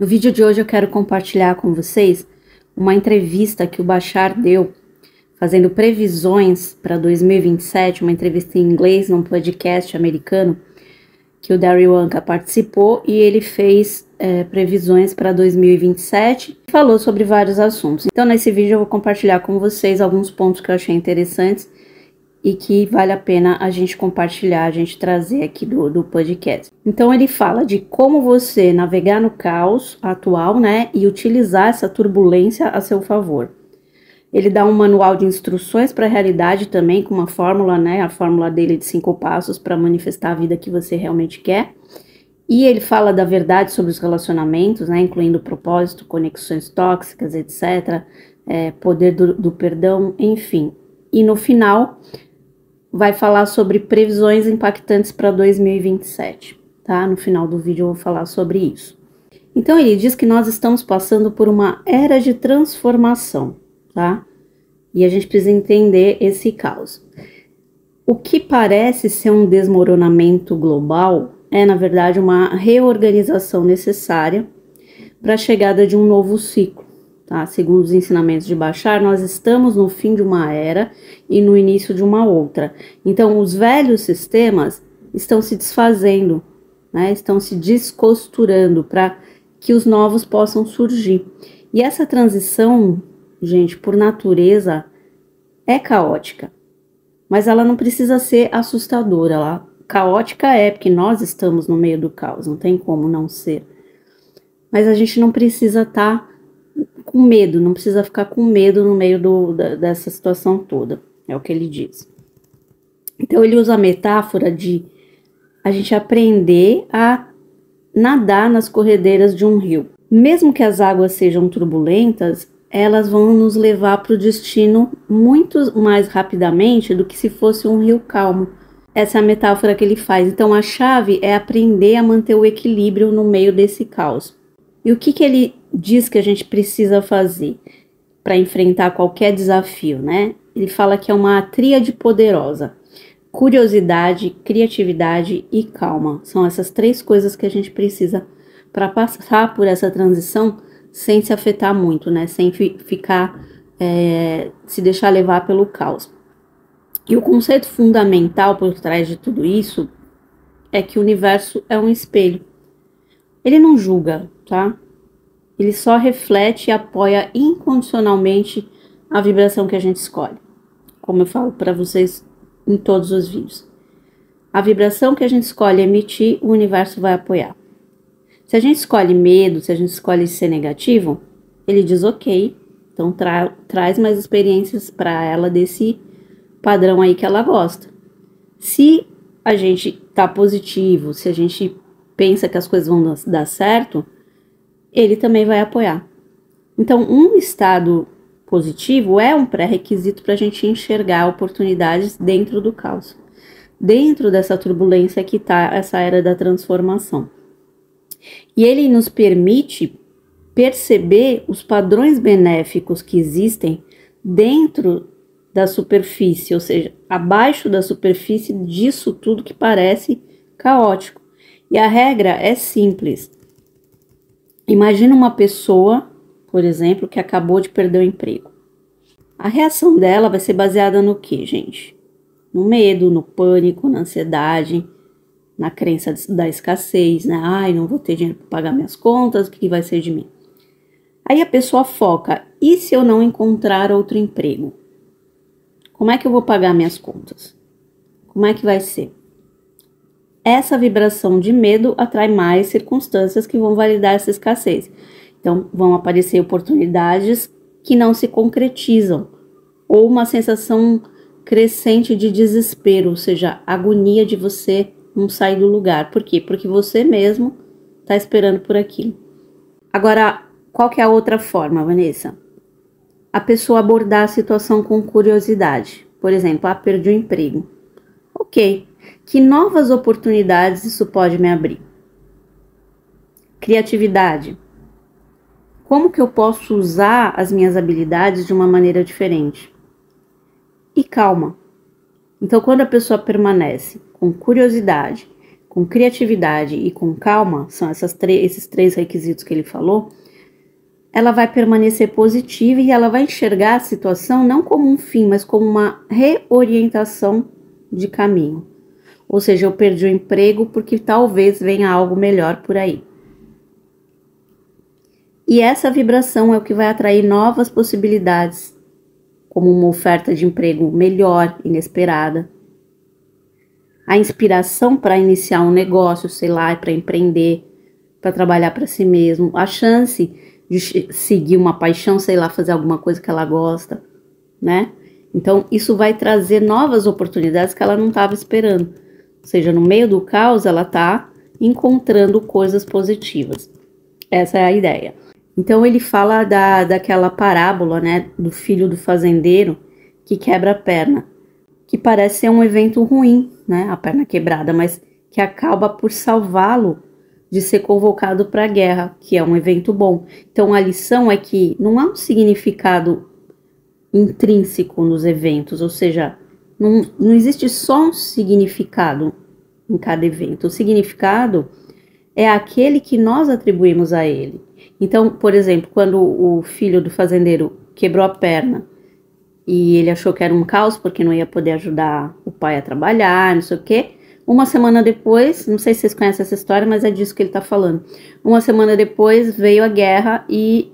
No vídeo de hoje eu quero compartilhar com vocês uma entrevista que o Bashar deu, fazendo previsões para 2027, uma entrevista em inglês num podcast americano que o Daryl Anka participou, e ele fez previsões para 2027 e falou sobre vários assuntos. Então nesse vídeo eu vou compartilhar com vocês alguns pontos que eu achei interessantes e que vale a pena a gente compartilhar, a gente trazer aqui do podcast. Então ele fala de como você navegar no caos atual, né, e utilizar essa turbulência a seu favor. Ele dá um manual de instruções para a realidade também, com uma fórmula, né, a fórmula dele de 5 passos para manifestar a vida que você realmente quer. E ele fala da verdade sobre os relacionamentos, né, incluindo propósito, conexões tóxicas, etc., poder do perdão, enfim. E no final vai falar sobre previsões impactantes para 2027, tá? No final do vídeo eu vou falar sobre isso. Então ele diz que nós estamos passando por uma era de transformação, tá? E a gente precisa entender esse caos. O que parece ser um desmoronamento global é, na verdade, uma reorganização necessária para a chegada de um novo ciclo. Tá? Segundo os ensinamentos de Bashar, nós estamos no fim de uma era e no início de uma outra. Então, os velhos sistemas estão se desfazendo, né? Estão se descosturando para que os novos possam surgir. E essa transição, gente, por natureza, é caótica. Mas ela não precisa ser assustadora. Ela, caótica é porque nós estamos no meio do caos, não tem como não ser. Mas a gente não precisa estar com medo, não precisa ficar com medo no meio dessa situação toda, é o que ele diz. Então ele usa a metáfora de a gente aprender a nadar nas corredeiras de um rio. Mesmo que as águas sejam turbulentas, elas vão nos levar para o destino muito mais rapidamente do que se fosse um rio calmo. Essa é a metáfora que ele faz. Então a chave é aprender a manter o equilíbrio no meio desse caos. E o que ele diz que a gente precisa fazer para enfrentar qualquer desafio, né? Ele fala que é uma tríade poderosa: curiosidade, criatividade e calma. São essas 3 coisas que a gente precisa para passar por essa transição sem se afetar muito, né? Sem ficar, se deixar levar pelo caos. E o conceito fundamental por trás de tudo isso é que o universo é um espelho. Ele não julga, tá? Ele só reflete e apoia incondicionalmente a vibração que a gente escolhe. Como eu falo para vocês em todos os vídeos. A vibração que a gente escolhe emitir, o universo vai apoiar. Se a gente escolhe medo, se a gente escolhe ser negativo, ele diz ok, então traz mais experiências para ela desse padrão aí que ela gosta. Se a gente tá positivo, se a gente pensa que as coisas vão dar certo, ele também vai apoiar. Então, um estado positivo é um pré-requisito para a gente enxergar oportunidades dentro do caos, dentro dessa turbulência que está essa era da transformação. E ele nos permite perceber os padrões benéficos que existem dentro da superfície, ou seja, abaixo da superfície disso tudo que parece caótico. E a regra é simples. Imagina uma pessoa, por exemplo, que acabou de perder o emprego. A reação dela vai ser baseada no quê, gente? No medo, no pânico, na ansiedade, na crença da escassez, né? Ai, não vou ter dinheiro para pagar minhas contas, o que vai ser de mim? Aí a pessoa foca: e se eu não encontrar outro emprego? Como é que eu vou pagar minhas contas? Como é que vai ser? Essa vibração de medo atrai mais circunstâncias que vão validar essa escassez. Então, vão aparecer oportunidades que não se concretizam, ou uma sensação crescente de desespero, ou seja, agonia de você não sair do lugar. Por quê? Porque você mesmo está esperando por aquilo. Agora, qual que é a outra forma, Vanessa? A pessoa abordar a situação com curiosidade. Por exemplo, perdi o emprego. Ok. Que novas oportunidades isso pode me abrir? Criatividade. Como que eu posso usar as minhas habilidades de uma maneira diferente? E calma. Então, quando a pessoa permanece com curiosidade, com criatividade e com calma, são esses 3 requisitos que ele falou, ela vai permanecer positiva e ela vai enxergar a situação não como um fim, mas como uma reorientação de caminho. Ou seja, eu perdi o emprego porque talvez venha algo melhor por aí. E essa vibração é o que vai atrair novas possibilidades, como uma oferta de emprego melhor, inesperada. A inspiração para iniciar um negócio, sei lá, para empreender, para trabalhar para si mesmo. A chance de seguir uma paixão, sei lá, fazer alguma coisa que ela gosta, né? Então, isso vai trazer novas oportunidades que ela não estava esperando. Ou seja, no meio do caos, ela está encontrando coisas positivas. Essa é a ideia. Então, ele fala daquela parábola, né, do filho do fazendeiro que quebra a perna, que parece ser um evento ruim, né, a perna quebrada, mas que acaba por salvá-lo de ser convocado para a guerra, que é um evento bom. Então, a lição é que não há um significado intrínseco nos eventos, ou seja, não existe só um significado em cada evento. O significado é aquele que nós atribuímos a ele. Então, por exemplo, quando o filho do fazendeiro quebrou a perna e ele achou que era um caos porque não ia poder ajudar o pai a trabalhar, não sei o quê, uma semana depois, não sei se vocês conhecem essa história, mas é disso que ele está falando. Uma semana depois veio a guerra e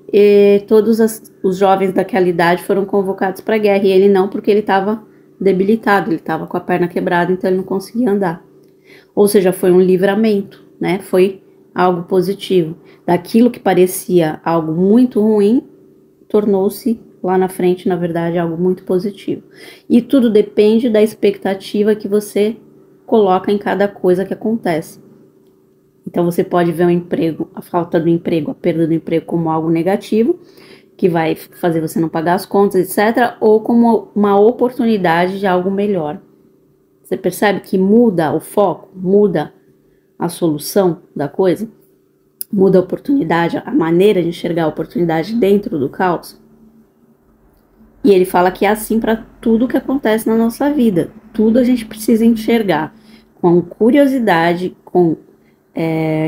todos os jovens daquela idade foram convocados para a guerra e ele não, porque ele estava debilitado, ele estava com a perna quebrada, então ele não conseguia andar. Ou seja, foi um livramento, né? Foi algo positivo. Daquilo que parecia algo muito ruim, tornou-se lá na frente, na verdade, algo muito positivo. E tudo depende da expectativa que você coloca em cada coisa que acontece. Então você pode ver o emprego, a falta do emprego, a perda do emprego como algo negativo, que vai fazer você não pagar as contas, etc., ou como uma oportunidade de algo melhor. Você percebe que muda o foco, muda a solução da coisa, muda a oportunidade, a maneira de enxergar a oportunidade dentro do caos. E ele fala que é assim para tudo que acontece na nossa vida. Tudo a gente precisa enxergar com curiosidade, com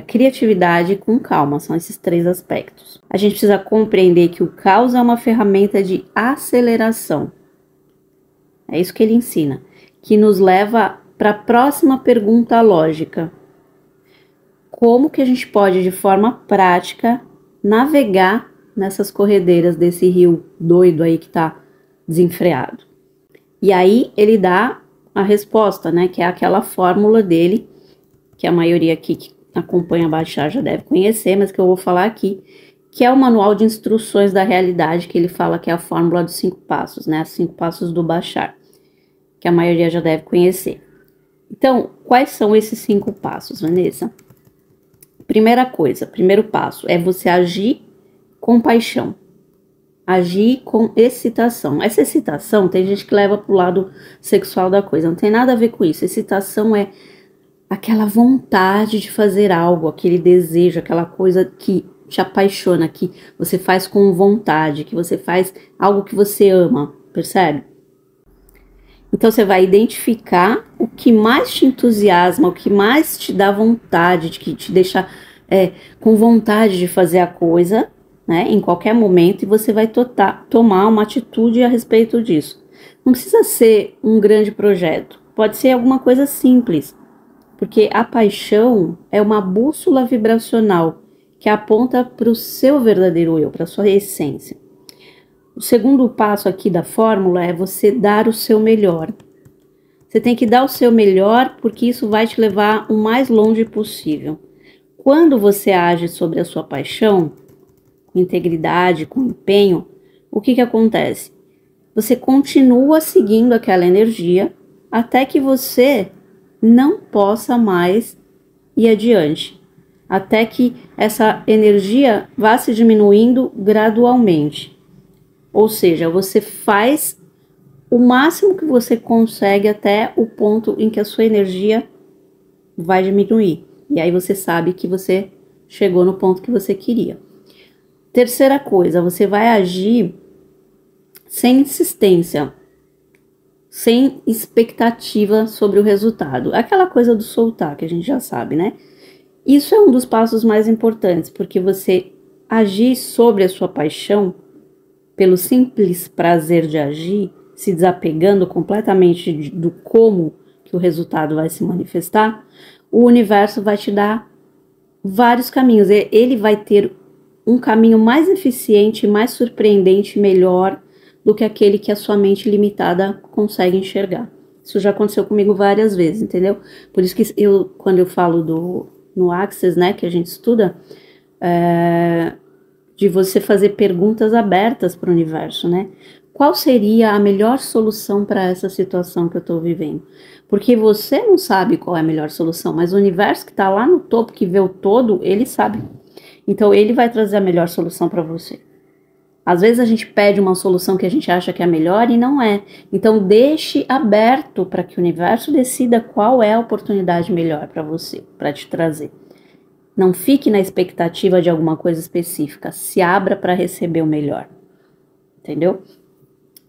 criatividade e com calma. São esses 3 aspectos. A gente precisa compreender que o caos é uma ferramenta de aceleração. É isso que ele ensina, que nos leva para a próxima pergunta lógica. Como que a gente pode, de forma prática, navegar nessas corredeiras desse rio doido aí que está desenfreado? E aí ele dá a resposta, né, que é aquela fórmula dele, que a maioria aqui que acompanha Bashar já deve conhecer, mas que eu vou falar aqui, que é o manual de instruções da realidade, que ele fala que é a fórmula dos 5 passos, né, os 5 passos do Bashar, que a maioria já deve conhecer. Então, quais são esses 5 passos, Vanessa? Primeira coisa, primeiro passo é você agir com paixão, agir com excitação. Essa excitação tem gente que leva para o lado sexual da coisa, não tem nada a ver com isso. Excitação é aquela vontade de fazer algo, aquele desejo, aquela coisa que te apaixona, que você faz com vontade, que você faz algo que você ama, percebe? Então você vai identificar o que mais te entusiasma, o que mais te dá vontade, que te deixa com vontade de fazer a coisa, né, em qualquer momento, e você vai tomar uma atitude a respeito disso. Não precisa ser um grande projeto, pode ser alguma coisa simples, porque a paixão é uma bússola vibracional que aponta para o seu verdadeiro eu, para a sua essência. O segundo passo aqui da fórmula é você dar o seu melhor. Você tem que dar o seu melhor porque isso vai te levar o mais longe possível. Quando você age sobre a sua paixão, com integridade, com empenho, o que acontece? Você continua seguindo aquela energia até que você não possa mais ir adiante. Até que essa energia vá se diminuindo gradualmente. Ou seja, você faz o máximo que você consegue até o ponto em que a sua energia vai diminuir. E aí você sabe que você chegou no ponto que você queria. Terceira coisa, você vai agir sem insistência. sem expectativa sobre o resultado. Aquela coisa do soltar, que a gente já sabe, né? Isso é um dos passos mais importantes, porque você agir sobre a sua paixão, pelo simples prazer de agir, se desapegando completamente do como que o resultado vai se manifestar, o universo vai te dar vários caminhos. Ele vai ter um caminho mais eficiente, mais surpreendente, melhor do que aquele que a sua mente limitada consegue enxergar. Isso já aconteceu comigo várias vezes, entendeu? Por isso que quando eu falo no Access, né, que a gente estuda, de você fazer perguntas abertas para o universo, né? Qual seria a melhor solução para essa situação que eu estou vivendo? Porque você não sabe qual é a melhor solução, mas o universo que está lá no topo, que vê o todo, ele sabe. Então, ele vai trazer a melhor solução para você. Às vezes a gente pede uma solução que a gente acha que é a melhor e não é. Então, deixe aberto para que o universo decida qual é a oportunidade melhor para você, para te trazer. Não fique na expectativa de alguma coisa específica. Se abra para receber o melhor. Entendeu?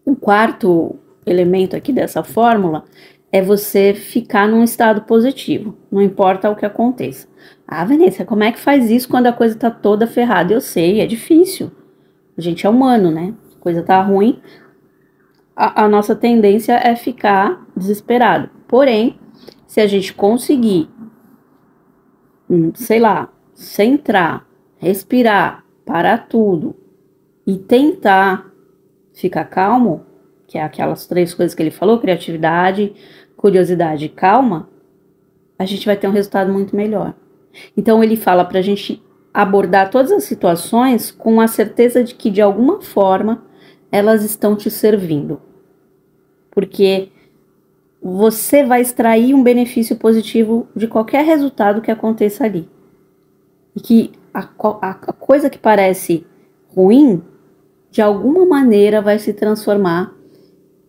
Um quarto elemento aqui dessa fórmula é você ficar num estado positivo. Não importa o que aconteça. Ah, Vanessa, como é que faz isso quando a coisa tá toda ferrada? Eu sei, é difícil. A gente é humano, né? A coisa tá ruim. A nossa tendência é ficar desesperado. Porém, se a gente conseguir, sei lá, centrar, respirar, parar tudo e tentar ficar calmo, que é aquelas 3 coisas que ele falou, criatividade, curiosidade e calma, a gente vai ter um resultado muito melhor. Então ele fala pra gente abordar todas as situações com a certeza de que de alguma forma elas estão te servindo. Porque você vai extrair um benefício positivo de qualquer resultado que aconteça ali. E que a coisa que parece ruim, de alguma maneira vai se transformar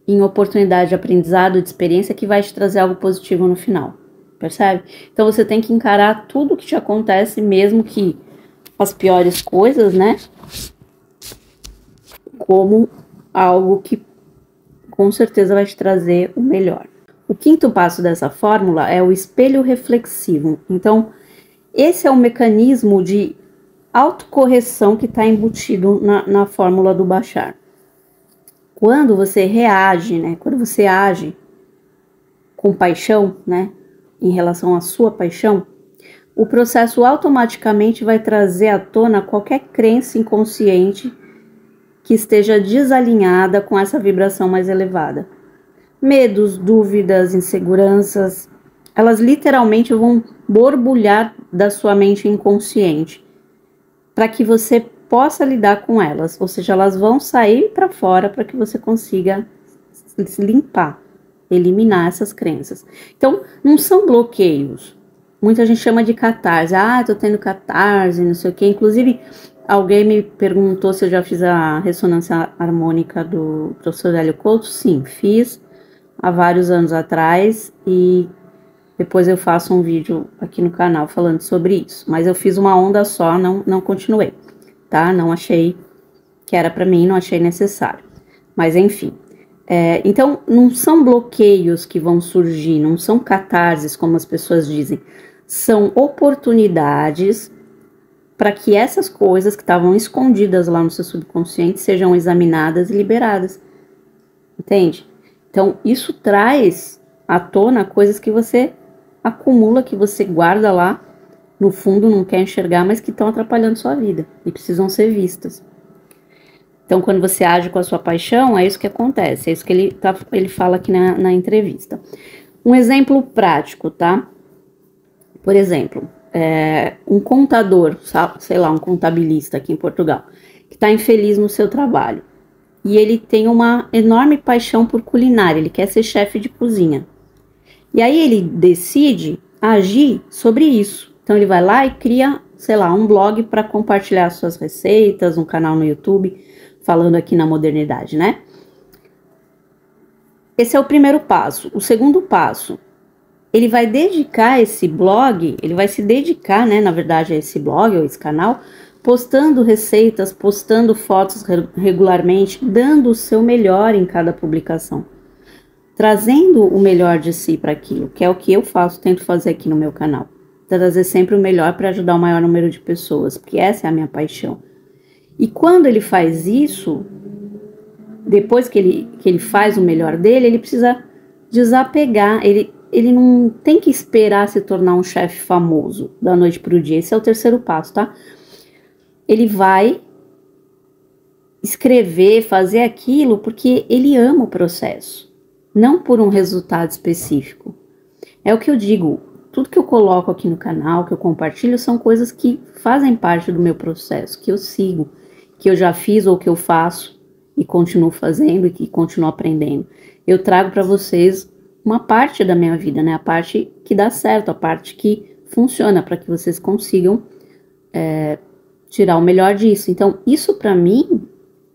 em oportunidade de aprendizado, de experiência que vai te trazer algo positivo no final. Percebe? Então você tem que encarar tudo que te acontece, mesmo que as piores coisas, né? Como algo que com certeza vai te trazer o melhor. O quinto passo dessa fórmula é o espelho reflexivo. Então, esse é o mecanismo de autocorreção que está embutido na fórmula do Bashar. Quando você reage, né? Quando você age com paixão, né? Em relação à sua paixão, o processo automaticamente vai trazer à tona qualquer crença inconsciente que esteja desalinhada com essa vibração mais elevada. Medos, dúvidas, inseguranças, elas literalmente vão borbulhar da sua mente inconsciente para que você possa lidar com elas, ou seja, elas vão sair para fora para que você consiga se limpar, eliminar essas crenças. Então, não são bloqueios. Muita gente chama de catarse. Ah, tô tendo catarse, não sei o quê. Inclusive, alguém me perguntou se eu já fiz a ressonância harmônica do professor Hélio Couto. Sim, fiz há vários anos atrás e depois eu faço um vídeo aqui no canal falando sobre isso. Mas eu fiz uma onda só, não continuei, tá? Não achei que era para mim, não achei necessário. Mas enfim. Então, não são bloqueios que vão surgir, não são catarses, como as pessoas dizem. São oportunidades para que essas coisas que estavam escondidas lá no seu subconsciente sejam examinadas e liberadas. Entende? Então, isso traz à tona coisas que você acumula, que você guarda lá, no fundo não quer enxergar, mas que estão atrapalhando sua vida e precisam ser vistas. Então, quando você age com a sua paixão, é isso que acontece, é isso que ele fala aqui na entrevista. Um exemplo prático, tá? Por exemplo, um contador, sei lá, um contabilista aqui em Portugal, que está infeliz no seu trabalho. E ele tem uma enorme paixão por culinária, ele quer ser chefe de cozinha. E aí ele decide agir sobre isso. Então ele vai lá e cria, sei lá, um blog para compartilhar suas receitas, um canal no YouTube, falando aqui na modernidade, né? Esse é o primeiro passo. O segundo passo, ele vai dedicar esse blog, ele vai se dedicar, né, na verdade, a esse blog ou esse canal, postando receitas, postando fotos regularmente, dando o seu melhor em cada publicação. trazendo o melhor de si para aquilo, que é o que eu faço, tento fazer aqui no meu canal. Trazer sempre o melhor para ajudar o maior número de pessoas, porque essa é a minha paixão. E quando ele faz isso, depois que ele faz o melhor dele, ele precisa desapegar, ele não tem que esperar se tornar um chefe famoso da noite para o dia. Esse é o terceiro passo, tá? Ele vai escrever, fazer aquilo porque ele ama o processo, não por um resultado específico. É o que eu digo, tudo que eu coloco aqui no canal, que eu compartilho, são coisas que fazem parte do meu processo, que eu sigo, que eu já fiz ou que eu faço e continuo fazendo e que continuo aprendendo. Eu trago para vocês uma parte da minha vida, né? A parte que dá certo, a parte que funciona para que vocês consigam tirar o melhor disso. Então, isso para mim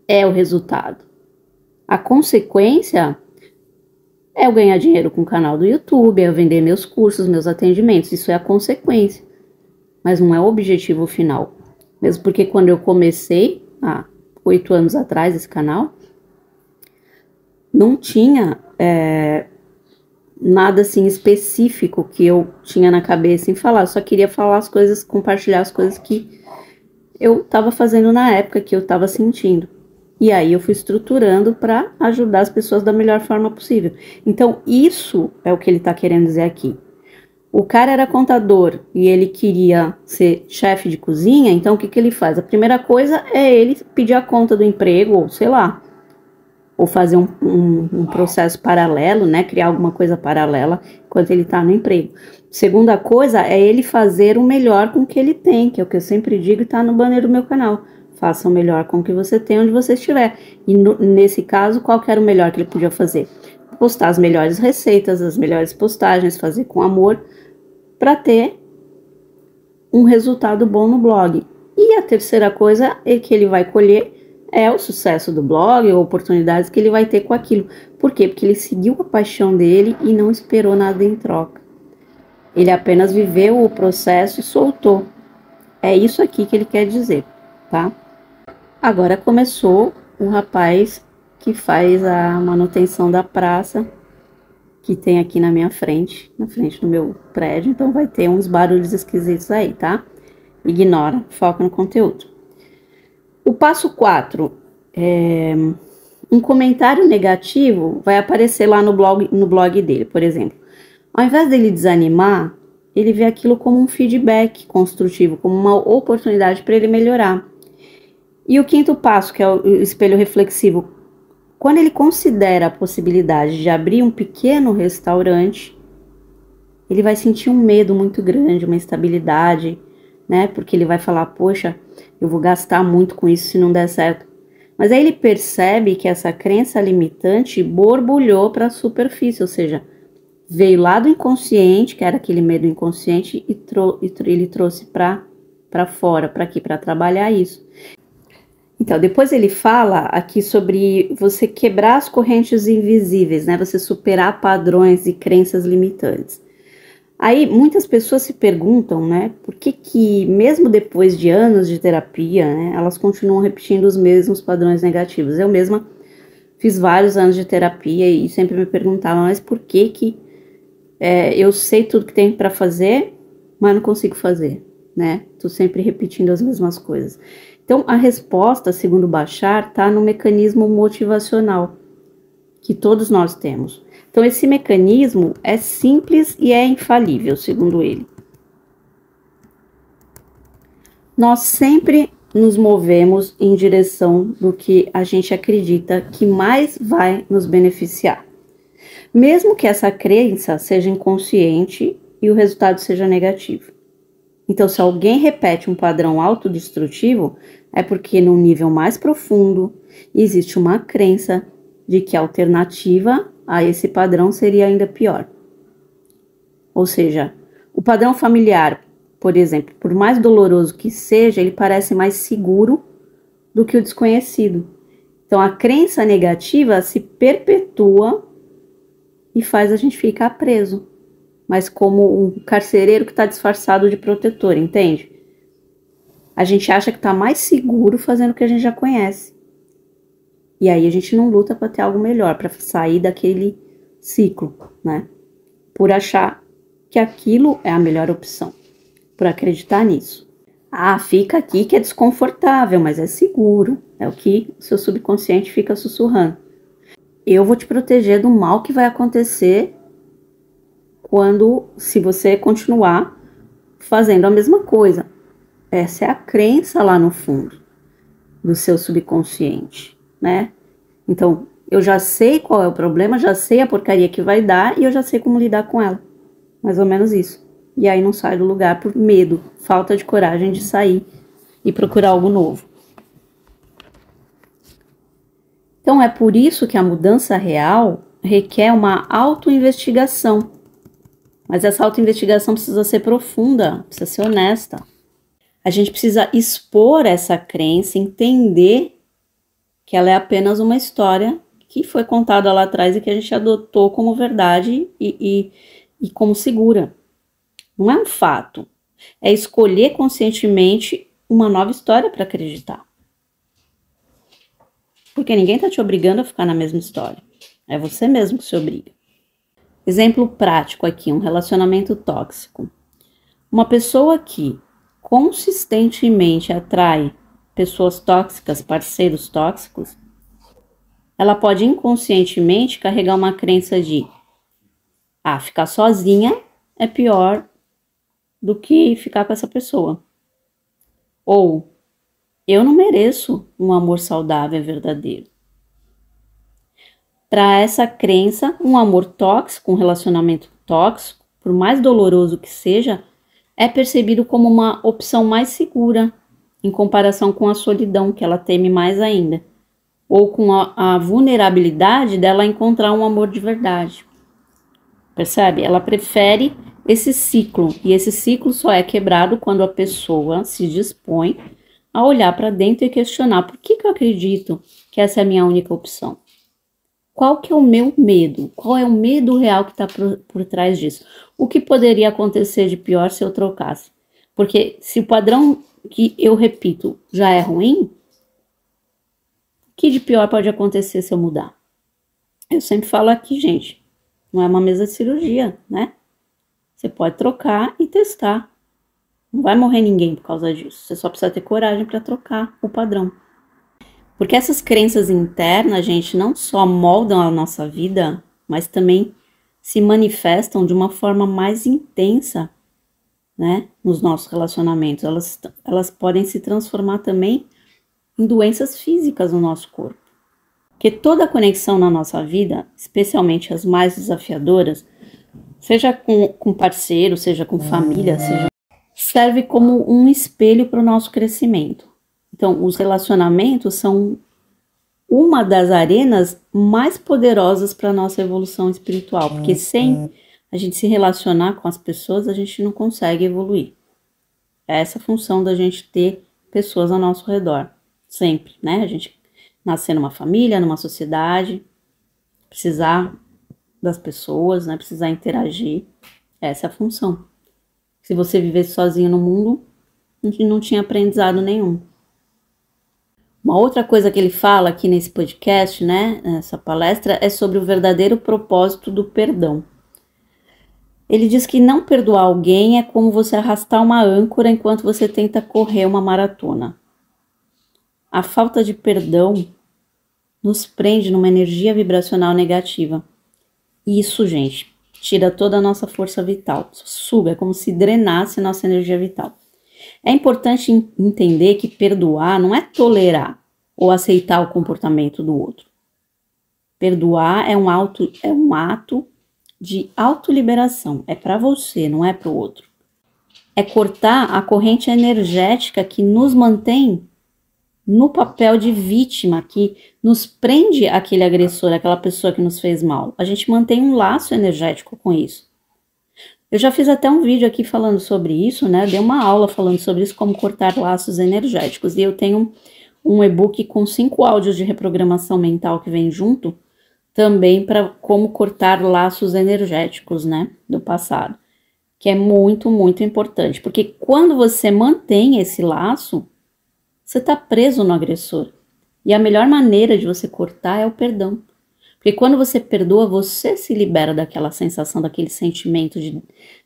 é o resultado. A consequência é eu ganhar dinheiro com o canal do YouTube, é eu vender meus cursos, meus atendimentos. Isso é a consequência, mas não é o objetivo final. Mesmo porque quando eu comecei, há 8 anos atrás, esse canal, não tinha nada assim específico que eu tinha na cabeça em falar. Eu só queria falar as coisas, compartilhar as coisas que eu estava fazendo na época, que eu estava sentindo. E aí eu fui estruturando para ajudar as pessoas da melhor forma possível. Então isso é o que ele está querendo dizer aqui. O cara era contador e ele queria ser chefe de cozinha, então o que que ele faz? A primeira coisa é ele pedir a conta do emprego, ou sei lá, ou fazer um processo paralelo, né? Criar alguma coisa paralela enquanto ele está no emprego. Segunda coisa é ele fazer o melhor com o que ele tem, que é o que eu sempre digo e está no banner do meu canal. Faça o melhor com o que você tem onde você estiver. E nesse caso, qual que era o melhor que ele podia fazer? Postar as melhores receitas, as melhores postagens, fazer com amor, para ter um resultado bom no blog. E a terceira coisa é que ele vai colher é o sucesso do blog, ou oportunidades que ele vai ter com aquilo. Por quê? Porque ele seguiu a paixão dele e não esperou nada em troca. Ele apenas viveu o processo e soltou. É isso aqui que ele quer dizer, tá? Agora começou o rapaz que faz a manutenção da praça, que tem aqui na minha frente, na frente do meu prédio, então vai ter uns barulhos esquisitos aí, tá? Ignora, foca no conteúdo. O passo 4, um comentário negativo vai aparecer lá no blog dele, por exemplo. Ao invés dele desanimar, ele vê aquilo como um feedback construtivo, como uma oportunidade para ele melhorar. E o quinto passo, que é o espelho reflexivo, quando ele considera a possibilidade de abrir um pequeno restaurante, ele vai sentir um medo muito grande, uma instabilidade, né? Porque ele vai falar, poxa, eu vou gastar muito com isso se não der certo. Mas aí ele percebe que essa crença limitante borbulhou para a superfície, ou seja, veio lá do inconsciente, que era aquele medo inconsciente, e ele trouxe para fora, para aqui, para trabalhar isso. Então, depois ele fala aqui sobre você quebrar as correntes invisíveis, né? Você superar padrões e crenças limitantes. Aí, muitas pessoas se perguntam, né? Por que mesmo depois de anos de terapia, né? Elas continuam repetindo os mesmos padrões negativos. Eu mesma fiz vários anos de terapia e sempre me perguntava, mas por que eu sei tudo que tem para fazer, mas não consigo fazer, né? Tô sempre repetindo as mesmas coisas. Então, a resposta, segundo Bashar, está no mecanismo motivacional que todos nós temos. Então, esse mecanismo é simples e é infalível, segundo ele. Nós sempre nos movemos em direção do que a gente acredita que mais vai nos beneficiar. Mesmo que essa crença seja inconsciente e o resultado seja negativo. Então, se alguém repete um padrão autodestrutivo, é porque no nível mais profundo existe uma crença de que a alternativa a esse padrão seria ainda pior. Ou seja, o padrão familiar, por exemplo, por mais doloroso que seja, ele parece mais seguro do que o desconhecido. Então, a crença negativa se perpetua e faz a gente ficar preso, mas como um carcereiro que está disfarçado de protetor, entende? A gente acha que está mais seguro fazendo o que a gente já conhece. E aí a gente não luta para ter algo melhor, para sair daquele ciclo, né? Por achar que aquilo é a melhor opção, por acreditar nisso. Ah, fica aqui que é desconfortável, mas é seguro. É o que o seu subconsciente fica sussurrando. Eu vou te proteger do mal que vai acontecer se você continuar fazendo a mesma coisa. Essa é a crença lá no fundo do seu subconsciente, né? Então, eu já sei qual é o problema, já sei a porcaria que vai dar e eu já sei como lidar com ela. Mais ou menos isso. E aí não sai do lugar por medo, falta de coragem de sair e procurar algo novo. Então é por isso que a mudança real requer uma autoinvestigação. Mas essa autoinvestigação precisa ser profunda, precisa ser honesta. A gente precisa expor essa crença, entender que ela é apenas uma história que foi contada lá atrás e que a gente adotou como verdade e como segura. Não é um fato. É escolher conscientemente uma nova história para acreditar. Porque ninguém está te obrigando a ficar na mesma história. É você mesmo que se obriga. Exemplo prático aqui, um relacionamento tóxico. Uma pessoa que consistentemente atrai pessoas tóxicas, parceiros tóxicos, ela pode inconscientemente carregar uma crença de ficar sozinha é pior do que ficar com essa pessoa. Ou eu não mereço um amor saudável e verdadeiro. Para essa crença, um amor tóxico, um relacionamento tóxico, por mais doloroso que seja, é percebido como uma opção mais segura em comparação com a solidão, que ela teme mais ainda, ou com a vulnerabilidade dela encontrar um amor de verdade. Percebe? Ela prefere esse ciclo, e esse ciclo só é quebrado quando a pessoa se dispõe a olhar para dentro e questionar: por que eu acredito que essa é a minha única opção? Qual que é o meu medo? Qual é o medo real que está por trás disso? O que poderia acontecer de pior se eu trocasse? Porque se o padrão que eu repito já é ruim, o que de pior pode acontecer se eu mudar? Eu sempre falo aqui, gente, não é uma mesa de cirurgia, né? Você pode trocar e testar. Não vai morrer ninguém por causa disso. Você só precisa ter coragem para trocar o padrão. Porque essas crenças internas, gente, não só moldam a nossa vida, mas também se manifestam de uma forma mais intensa, né, nos nossos relacionamentos. Elas podem se transformar também em doenças físicas no nosso corpo. Porque toda conexão na nossa vida, especialmente as mais desafiadoras, seja com parceiro, seja com família, serve como um espelho para o nosso crescimento. Então, os relacionamentos são uma das arenas mais poderosas para a nossa evolução espiritual, porque sem a gente se relacionar com as pessoas, a gente não consegue evoluir. É essa a função da gente ter pessoas ao nosso redor, sempre, né? A gente nascer numa família, numa sociedade, precisar das pessoas, né? Precisar interagir, essa é a função. Se você vivesse sozinho no mundo, não tinha aprendizado nenhum. Uma outra coisa que ele fala aqui nesse podcast, né, nessa palestra, é sobre o verdadeiro propósito do perdão. Ele diz que não perdoar alguém é como você arrastar uma âncora enquanto você tenta correr uma maratona. A falta de perdão nos prende numa energia vibracional negativa. E isso, gente, tira toda a nossa força vital. Suga, é como se drenasse nossa energia vital. É importante entender que perdoar não é tolerar ou aceitar o comportamento do outro. Perdoar é um ato de autoliberação. É para você, não é para o outro. É cortar a corrente energética que nos mantém no papel de vítima, que nos prende àquele agressor, aquela pessoa que nos fez mal. A gente mantém um laço energético com isso. Eu já fiz até um vídeo aqui falando sobre isso, né? Dei uma aula falando sobre isso, como cortar laços energéticos. E eu tenho um e-book com 5 áudios de reprogramação mental que vem junto, também para como cortar laços energéticos, né? Do passado. Que é muito, muito importante. Porque quando você mantém esse laço, você está preso no agressor. E a melhor maneira de você cortar é o perdão. Porque quando você perdoa, você se libera daquela sensação, daquele sentimento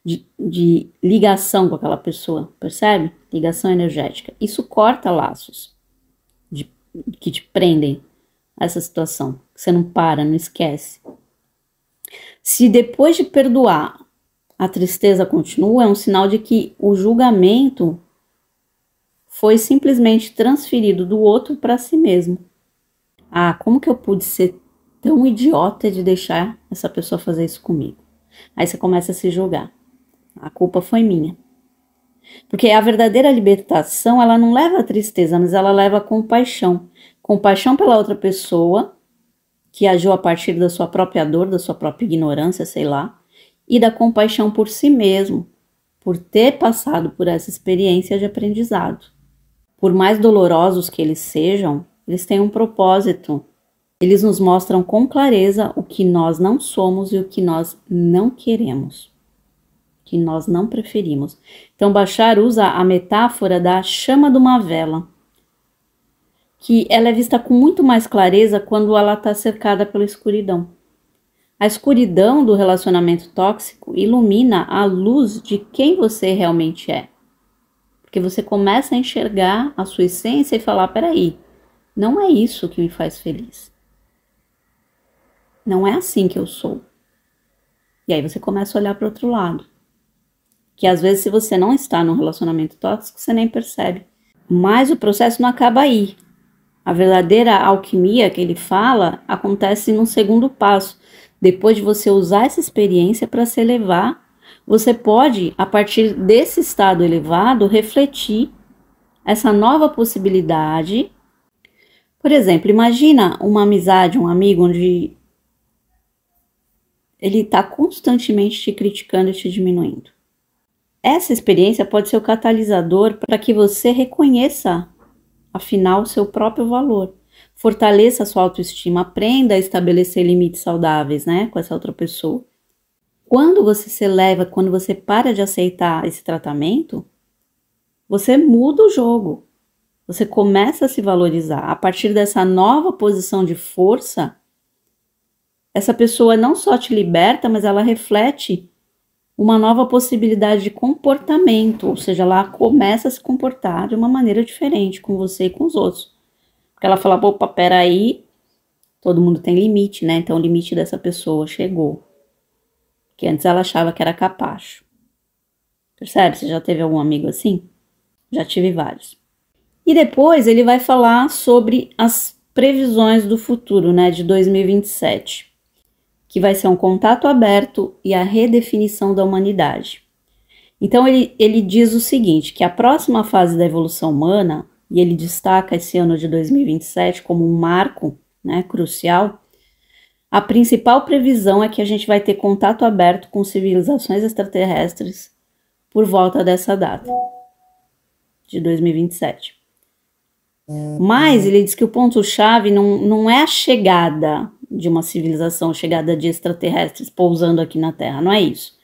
de ligação com aquela pessoa, percebe? Ligação energética. Isso corta laços que te prendem a essa situação. Você não para, não esquece. Se depois de perdoar a tristeza continua, é um sinal de que o julgamento foi simplesmente transferido do outro para si mesmo. Ah, como que eu pude ser tão idiota de deixar essa pessoa fazer isso comigo? Aí você começa a se julgar. A culpa foi minha. Porque a verdadeira libertação, ela não leva a tristeza, mas ela leva a compaixão. Compaixão pela outra pessoa, que agiu a partir da sua própria dor, da sua própria ignorância, sei lá, e da compaixão por si mesmo, por ter passado por essa experiência de aprendizado. Por mais dolorosos que eles sejam, eles têm um propósito. Eles nos mostram com clareza o que nós não somos e o que nós não queremos, que nós não preferimos. Então, Bashar usa a metáfora da chama de uma vela, que ela é vista com muito mais clareza quando ela está cercada pela escuridão. A escuridão do relacionamento tóxico ilumina a luz de quem você realmente é. Porque você começa a enxergar a sua essência e falar, peraí, não é isso que me faz feliz. Não é assim que eu sou. E aí você começa a olhar para o outro lado. Que às vezes, se você não está num relacionamento tóxico, você nem percebe. Mas o processo não acaba aí. A verdadeira alquimia que ele fala acontece num segundo passo. Depois de você usar essa experiência para se elevar, você pode, a partir desse estado elevado, refletir essa nova possibilidade. Por exemplo, imagina uma amizade, um amigo, onde ele está constantemente te criticando e te diminuindo. Essa experiência pode ser o catalisador para que você reconheça, afinal, o seu próprio valor. Fortaleça a sua autoestima, aprenda a estabelecer limites saudáveis, né, com essa outra pessoa. Quando você se eleva, quando você para de aceitar esse tratamento, você muda o jogo. Você começa a se valorizar. A partir dessa nova posição de força, essa pessoa não só te liberta, mas ela reflete uma nova possibilidade de comportamento, ou seja, ela começa a se comportar de uma maneira diferente com você e com os outros. Porque ela fala, opa, peraí, todo mundo tem limite, né? Então o limite dessa pessoa chegou. Que antes ela achava que era capacho. Percebe? Você já teve algum amigo assim? Já tive vários. E depois ele vai falar sobre as previsões do futuro, né, de 2027, que vai ser um contato aberto e a redefinição da humanidade. Então ele diz o seguinte, que a próxima fase da evolução humana, e ele destaca esse ano de 2027 como um marco, né, crucial, a principal previsão é que a gente vai ter contato aberto com civilizações extraterrestres por volta dessa data, de 2027. Mas ele diz que o ponto-chave não é a chegada de uma civilização, chegada de extraterrestres pousando aqui na Terra, não é isso.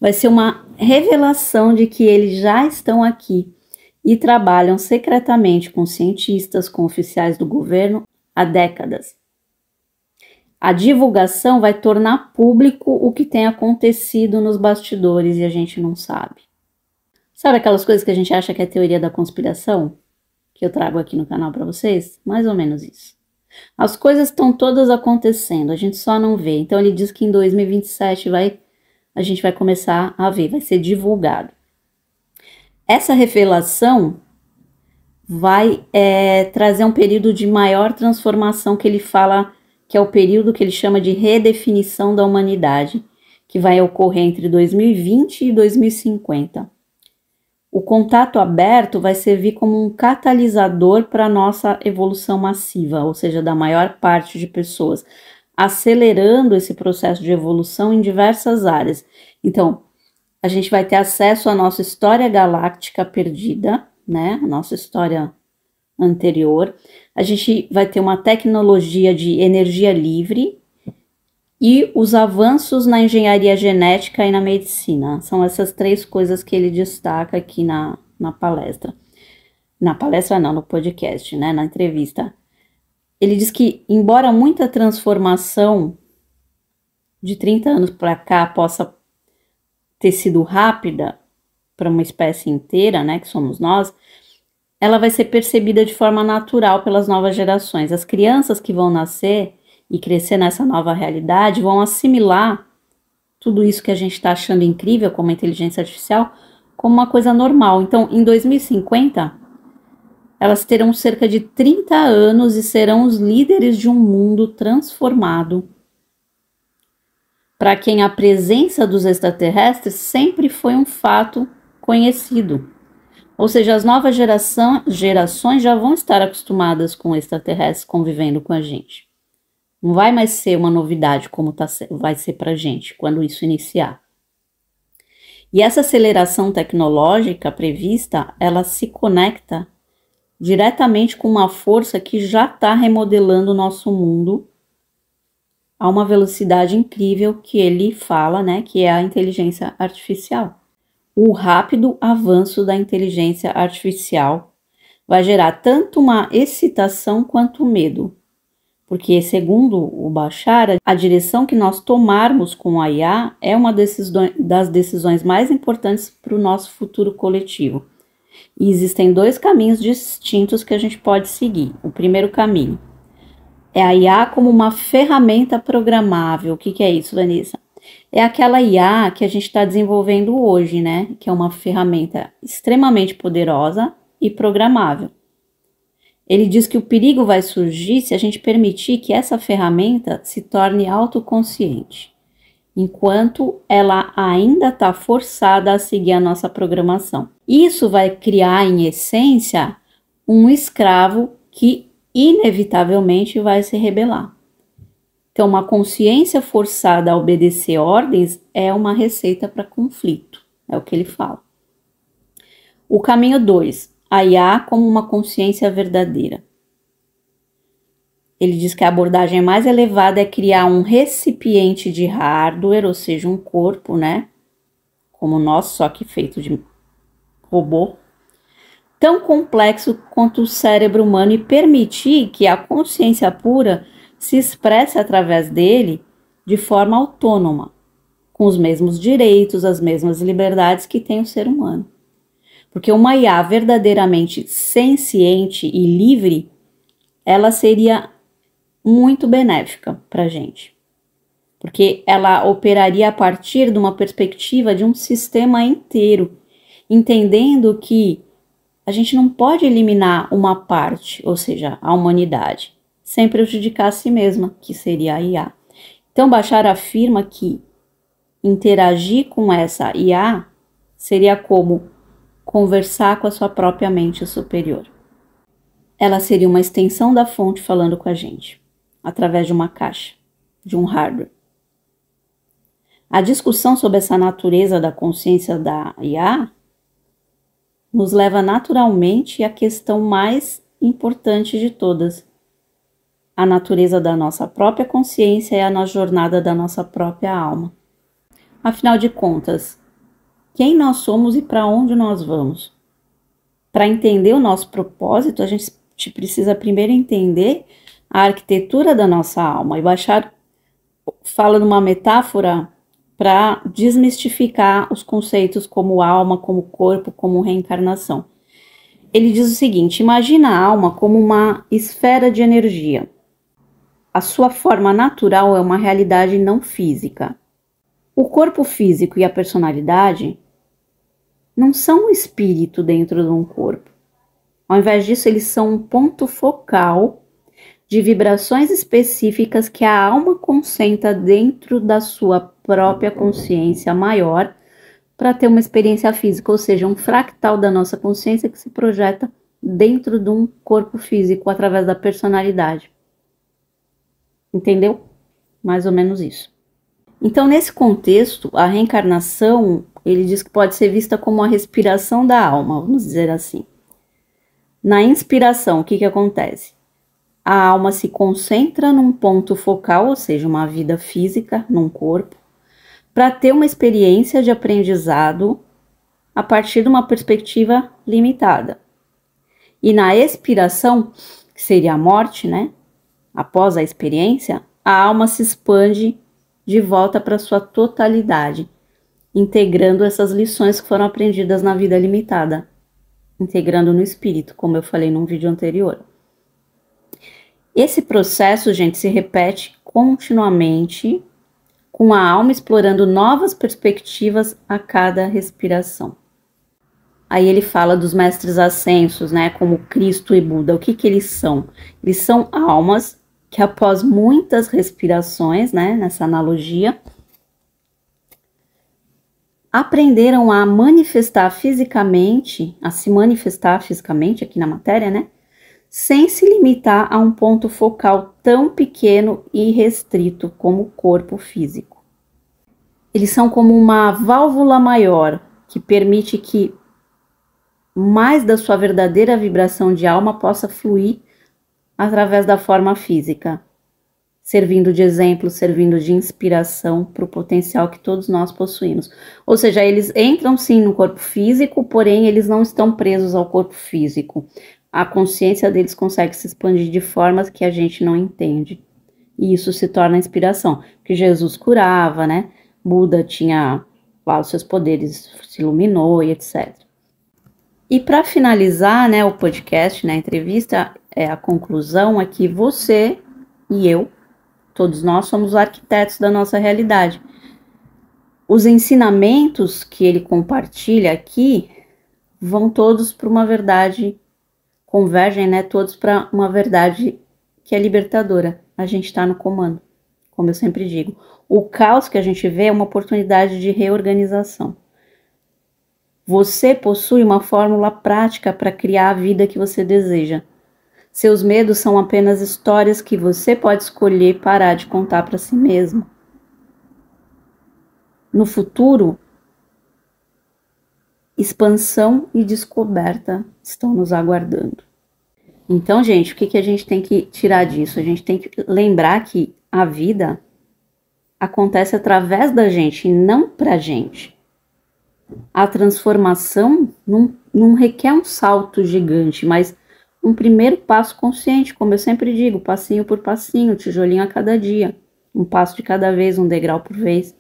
Vai ser uma revelação de que eles já estão aqui e trabalham secretamente com cientistas, com oficiais do governo há décadas. A divulgação vai tornar público o que tem acontecido nos bastidores e a gente não sabe. Sabe aquelas coisas que a gente acha que é teoria da conspiração? Que eu trago aqui no canal para vocês? Mais ou menos isso. As coisas estão todas acontecendo, a gente só não vê. Então ele diz que em 2027 a gente vai começar a ver, vai ser divulgado. Essa revelação vai trazer um período de maior transformação que ele fala que é o período que ele chama de redefinição da humanidade, que vai ocorrer entre 2020 e 2050. O contato aberto vai servir como um catalisador para a nossa evolução massiva, ou seja, da maior parte de pessoas, acelerando esse processo de evolução em diversas áreas. Então, a gente vai ter acesso à nossa história galáctica perdida, né? A nossa história anterior. A gente vai ter uma tecnologia de energia livre e os avanços na engenharia genética e na medicina. São essas três coisas que ele destaca aqui na palestra. Na palestra não, no podcast, né? Na entrevista. Ele diz que, embora muita transformação de 30 anos para cá possa ter sido rápida para uma espécie inteira, né, que somos nós, ela vai ser percebida de forma natural pelas novas gerações. As crianças que vão nascer e crescer nessa nova realidade vão assimilar tudo isso que a gente está achando incrível como a inteligência artificial como uma coisa normal. Então, em 2050, elas terão cerca de 30 anos e serão os líderes de um mundo transformado, para quem a presença dos extraterrestres sempre foi um fato conhecido. Ou seja, as novas gerações já vão estar acostumadas com extraterrestres convivendo com a gente. Não vai mais ser uma novidade como vai ser para a gente quando isso iniciar. E essa aceleração tecnológica prevista, ela se conecta diretamente com uma força que já está remodelando o nosso mundo a uma velocidade incrível que ele fala, né, que é a inteligência artificial. O rápido avanço da inteligência artificial vai gerar tanto uma excitação quanto medo, porque, segundo o Bashar, a direção que nós tomarmos com a IA é uma das decisões mais importantes para o nosso futuro coletivo. E existem dois caminhos distintos que a gente pode seguir. O primeiro caminho é a IA como uma ferramenta programável. O que é isso, Vanessa? É aquela IA que a gente está desenvolvendo hoje, né? Que é uma ferramenta extremamente poderosa e programável. Ele diz que o perigo vai surgir se a gente permitir que essa ferramenta se torne autoconsciente, enquanto ela ainda está forçada a seguir a nossa programação. Isso vai criar, em essência, um escravo que inevitavelmente vai se rebelar. Então, uma consciência forçada a obedecer ordens é uma receita para conflito, é o que ele fala. O caminho 2, a IA como uma consciência verdadeira. Ele diz que a abordagem mais elevada é criar um recipiente de hardware, ou seja, um corpo, né, como o nosso, só que feito de robô, tão complexo quanto o cérebro humano e permitir que a consciência pura se expresse através dele de forma autônoma, com os mesmos direitos, as mesmas liberdades que tem o ser humano. Porque uma IA verdadeiramente senciente e livre, ela seria muito benéfica para a gente. Porque ela operaria a partir de uma perspectiva de um sistema inteiro, entendendo que a gente não pode eliminar uma parte, ou seja, a humanidade, sem prejudicar a si mesma, que seria a IA. Então, Bashar afirma que interagir com essa IA seria como conversar com a sua própria mente superior. Ela seria uma extensão da fonte falando com a gente, através de uma caixa, de um hardware. A discussão sobre essa natureza da consciência da IA nos leva naturalmente à questão mais importante de todas, a natureza da nossa própria consciência e a jornada da nossa própria alma. Afinal de contas, quem nós somos e para onde nós vamos? Para entender o nosso propósito, a gente precisa primeiro entender a arquitetura da nossa alma. E Bashar fala numa metáfora para desmistificar os conceitos como alma, como corpo, como reencarnação. Ele diz o seguinte: imagina a alma como uma esfera de energia. A sua forma natural é uma realidade não física. O corpo físico e a personalidade não são um espírito dentro de um corpo. Ao invés disso, eles são um ponto focal de vibrações específicas que a alma concentra dentro da sua própria consciência maior para ter uma experiência física, ou seja, um fractal da nossa consciência que se projeta dentro de um corpo físico através da personalidade. Entendeu? Mais ou menos isso. Então, nesse contexto, a reencarnação, ele diz que pode ser vista como a respiração da alma, vamos dizer assim. Na inspiração, o que acontece? A alma se concentra num ponto focal, ou seja, uma vida física, num corpo, para ter uma experiência de aprendizado a partir de uma perspectiva limitada. E na expiração, que seria a morte, né? após a experiência, a alma se expande de volta para sua totalidade, integrando essas lições que foram aprendidas na vida limitada, integrando no espírito, como eu falei num vídeo anterior. Esse processo, gente, se repete continuamente, com a alma explorando novas perspectivas a cada respiração. Aí ele fala dos mestres ascensos, né, como Cristo e Buda. O que eles são? Eles são almas que após muitas respirações, né, nessa analogia, aprenderam a manifestar fisicamente, a se manifestar fisicamente aqui na matéria, né, sem se limitar a um ponto focal tão pequeno e restrito como o corpo físico. Eles são como uma válvula maior que permite que mais da sua verdadeira vibração de alma possa fluir através da forma física, servindo de exemplo, servindo de inspiração para o potencial que todos nós possuímos. Ou seja, eles entram sim no corpo físico, porém eles não estão presos ao corpo físico. A consciência deles consegue se expandir de formas que a gente não entende. E isso se torna inspiração. Porque Jesus curava, né? Buda tinha lá os seus poderes, se iluminou e etc. E para finalizar, né, o podcast, né, a entrevista, a conclusão é que você e eu, todos nós somos arquitetos da nossa realidade. Os ensinamentos que ele compartilha aqui vão todos para uma verdade, convergem, né, todos para uma verdade que é libertadora. A gente está no comando, como eu sempre digo. O caos que a gente vê é uma oportunidade de reorganização. Você possui uma fórmula prática para criar a vida que você deseja. Seus medos são apenas histórias que você pode escolher parar de contar para si mesmo. No futuro, expansão e descoberta estão nos aguardando. Então, gente, o que a gente tem que tirar disso? A gente tem que lembrar que a vida acontece através da gente e não pra gente. A transformação não requer um salto gigante, mas um primeiro passo consciente, como eu sempre digo, passinho por passinho, tijolinho a cada dia, um passo de cada vez, um degrau por vez.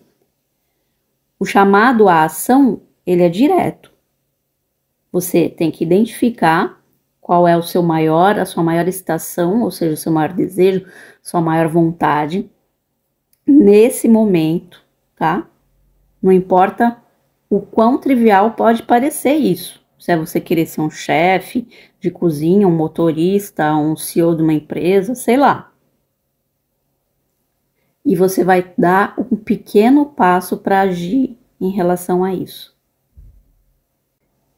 O chamado à ação, ele é direto. Você tem que identificar qual é a sua maior excitação, ou seja, o seu maior desejo, sua maior vontade, nesse momento, tá? Não importa o quão trivial pode parecer isso. Se é você querer ser um chefe de cozinha, um motorista, um CEO de uma empresa, sei lá. E você vai dar um pequeno passo para agir em relação a isso.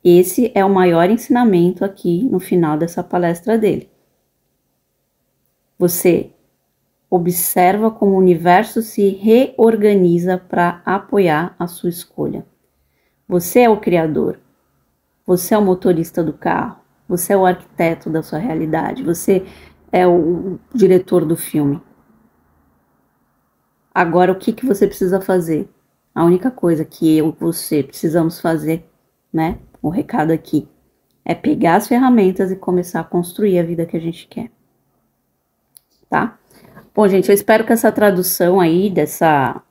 Esse é o maior ensinamento aqui no final dessa palestra dele. Você observa como o universo se reorganiza para apoiar a sua escolha. Você é o criador, você é o motorista do carro, você é o arquiteto da sua realidade, você é o diretor do filme. Agora, o que você precisa fazer? A única coisa que eu e você precisamos fazer, né? O recado aqui é pegar as ferramentas e começar a construir a vida que a gente quer. Tá? Bom, gente, eu espero que essa tradução aí dessa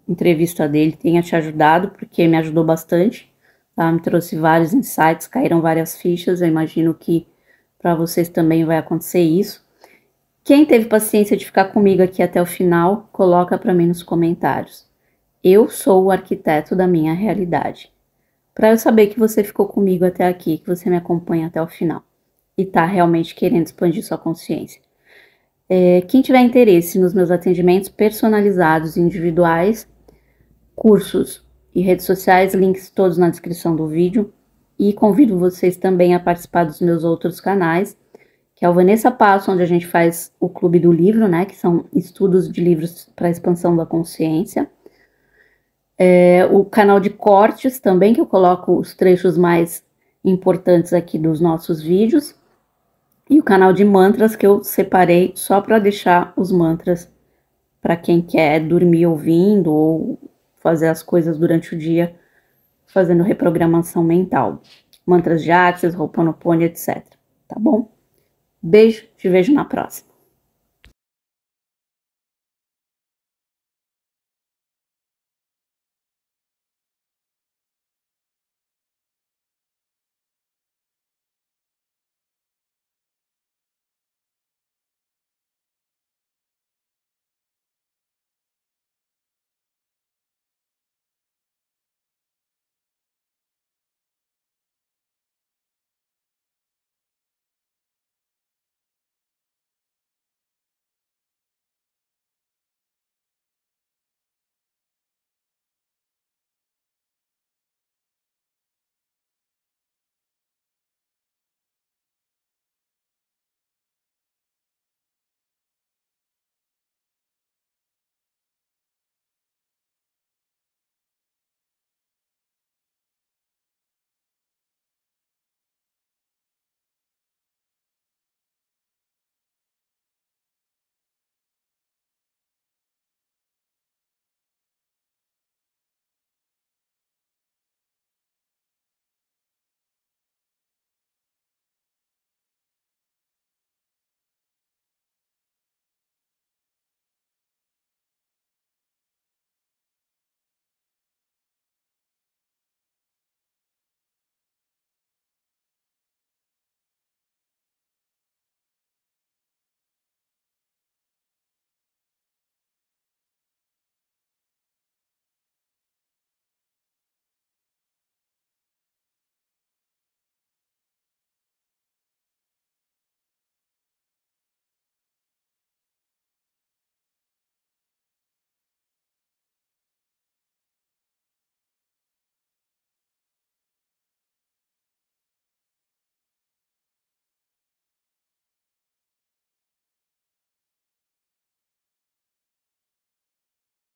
entrevista dele tenha te ajudado, porque me ajudou bastante, tá? Me trouxe vários insights, caíram várias fichas, eu imagino que para vocês também vai acontecer isso. Quem teve paciência de ficar comigo aqui até o final, coloca para mim nos comentários. Eu sou o arquiteto da minha realidade. Para eu saber que você ficou comigo até aqui, que você me acompanha até o final e tá realmente querendo expandir sua consciência. Quem tiver interesse nos meus atendimentos personalizados e individuais, cursos e redes sociais, links todos na descrição do vídeo. E convido vocês também a participar dos meus outros canais, que é o Vanessa Passo, onde a gente faz o Clube do Livro, né? Que são estudos de livros para expansão da consciência. O canal de cortes também, que eu coloco os trechos mais importantes aqui dos nossos vídeos. E o canal de mantras, que eu separei só para deixar os mantras para quem quer dormir ouvindo ou fazer as coisas durante o dia, fazendo reprogramação mental. Mantras de Axis, Ho'oponopono, etc. Tá bom? Beijo, te vejo na próxima.